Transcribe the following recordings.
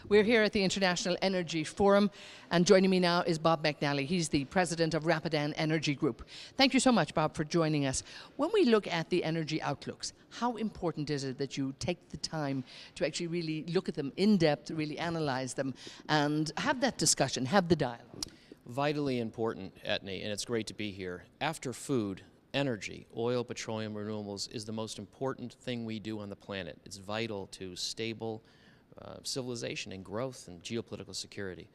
We're here at the International Energy Forum, and joining me now is Bob McNally. He's the president of Rapidan Energy Group. Thank you so much, Bob, for joining us. When we look at the energy outlooks, how important is it that you take the time to actually really look at them in depth, really analyze them, and have that discussion, have the dialogue? Vitally important, Etney, and it's great to be here. After food, energy, oil, petroleum, renewables is the most important thing we do on the planet. It's vital to stable civilization and growth and geopolitical security.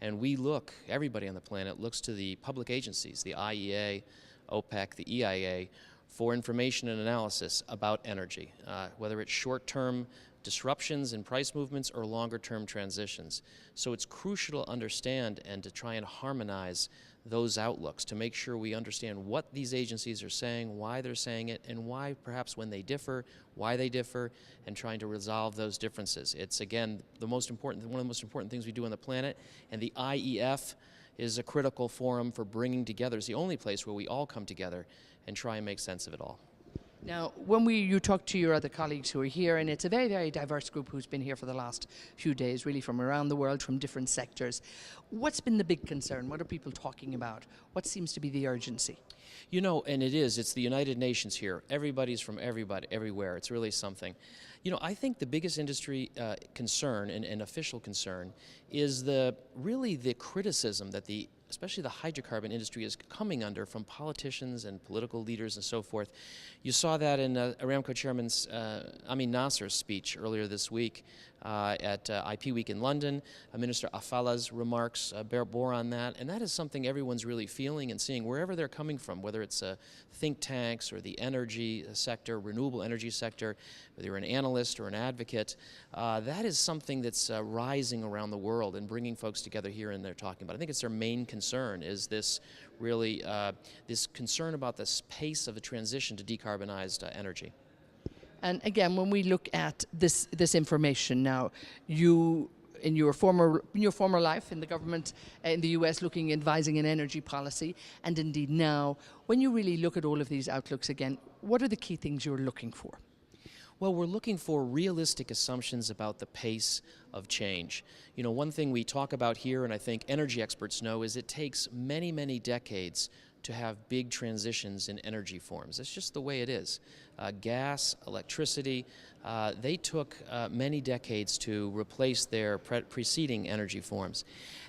And we look, everybody on the planet looks to the public agencies, the IEA, OPEC, the EIA, for information and analysis about energy, whether it's short-term disruptions in price movements or longer-term transitions. So it's crucial to understand and to try and harmonize those outlooks to make sure we understand what these agencies are saying, why they're saying it, and why perhaps when they differ, why they differ, and trying to resolve those differences. It's, again, one of the most important things we do on the planet, and the IEF is a critical forum for bringing together. It's the only place where we all come together and try and make sense of it all. Now, when you talk to your other colleagues who are here, and it's a very, very diverse group who's been here for the last few days, really from around the world, from different sectors, what's been the big concern? What are people talking about? What seems to be the urgency? You know, and it's the United Nations here. Everybody's from everywhere. It's really something. You know, I think the biggest industry concern and official concern is really the criticism that especially the hydrocarbon industry is coming under from politicians and political leaders and so forth. You saw that in Aramco Chairman Amin Nasser's speech earlier this week at IP Week in London. Minister Afala's remarks bore on that, and that is something everyone's really feeling and seeing wherever they're coming from, whether it's think tanks or the energy sector, renewable energy sector, whether you're an analyst or an advocate. That is something that's rising around the world and bringing folks together here, and they're talking about. I think it's their main concern is this really this concern about the pace of the transition to decarbonized energy. And again, when we look at this information now, you in your former life in the government in the US advising in energy policy, and indeed now, when you really look at all of these outlooks again, what are the key things you're looking for? Well, we're looking for realistic assumptions about the pace of change. You know, one thing we talk about here, and I think energy experts know, is it takes many, many decades to have big transitions in energy forms. It's just the way it is. Gas, electricity, they took many decades to replace their preceding energy forms.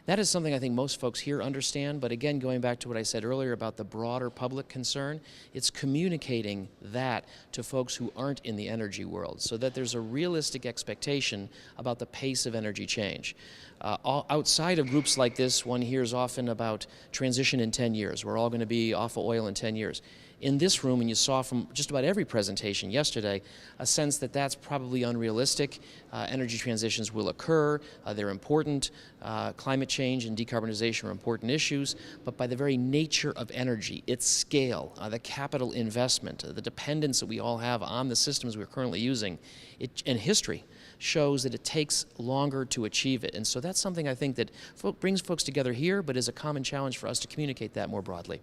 That is something I think most folks here understand, but again, going back to what I said earlier about the broader public concern, it's communicating that to folks who aren't in the energy world so that there's a realistic expectation about the pace of energy change. Outside of groups like this, one hears often about transition in 10 years. We're all going to be off of oil in 10 years. In this room, and you saw from just about every presentation yesterday, a sense that that's probably unrealistic. Energy transitions will occur. They're important. Climate change and decarbonization are important issues, but by the very nature of energy, its scale, the capital investment, the dependence that we all have on the systems we're currently using, and history shows that it takes longer to achieve it. And so that's something I think that brings folks together here, but is a common challenge for us to communicate that more broadly.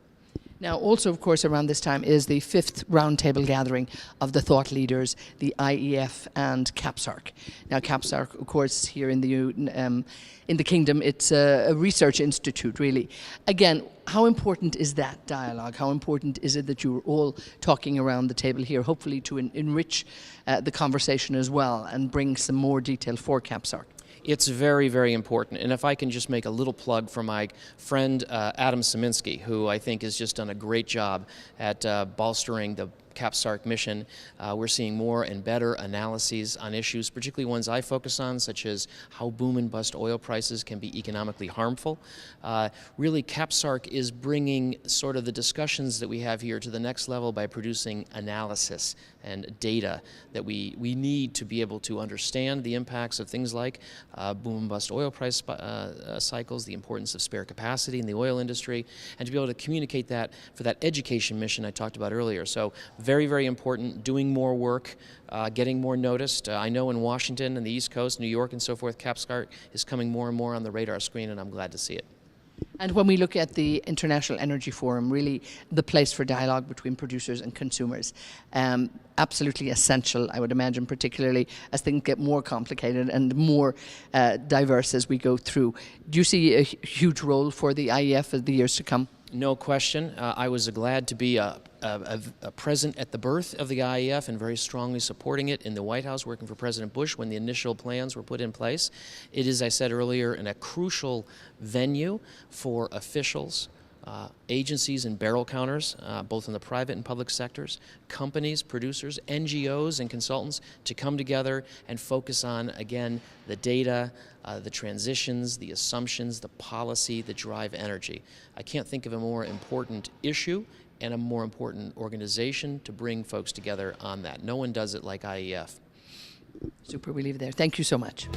Now, also, of course, around this time is the 5th roundtable gathering of the thought leaders, the IEF and CAPSARC. Now, CAPSARC, of course, here in the Kingdom, it's a research institute, really. Again, how important is that dialogue? How important is it that you're all talking around the table here, hopefully to enrich the conversation as well and bring some more detail for CAPSARC? It's very, very important. And if I can just make a little plug for my friend Adam Szyminski, who I think has just done a great job at bolstering the CAPSARC mission. We're seeing more and better analyses on issues, particularly ones I focus on, such as how boom and bust oil prices can be economically harmful. Really, CAPSARC is bringing sort of the discussions that we have here to the next level by producing analysis and data that we need to be able to understand the impacts of things like boom and bust oil price cycles, the importance of spare capacity in the oil industry, and to be able to communicate that for that education mission I talked about earlier. So very, very important, doing more work, getting more noticed. I know in Washington and the East Coast, New York and so forth, CAPSARC is coming more and more on the radar screen, and I'm glad to see it. And when we look at the International Energy Forum, really the place for dialogue between producers and consumers, absolutely essential, I would imagine, particularly as things get more complicated and more diverse as we go through. Do you see a huge role for the IEF in the years to come? No question. I was glad to be present at the birth of the IEF and very strongly supporting it in the White House, working for President Bush when the initial plans were put in place. It is, I said earlier, a crucial venue for officials, agencies and barrel counters, both in the private and public sectors, companies, producers, NGOs, and consultants to come together and focus on, again, the data, the transitions, the assumptions, the policy that drive energy. I can't think of a more important issue and a more important organization to bring folks together on that. No one does it like IEF. Super, we leave it there. Thank you so much.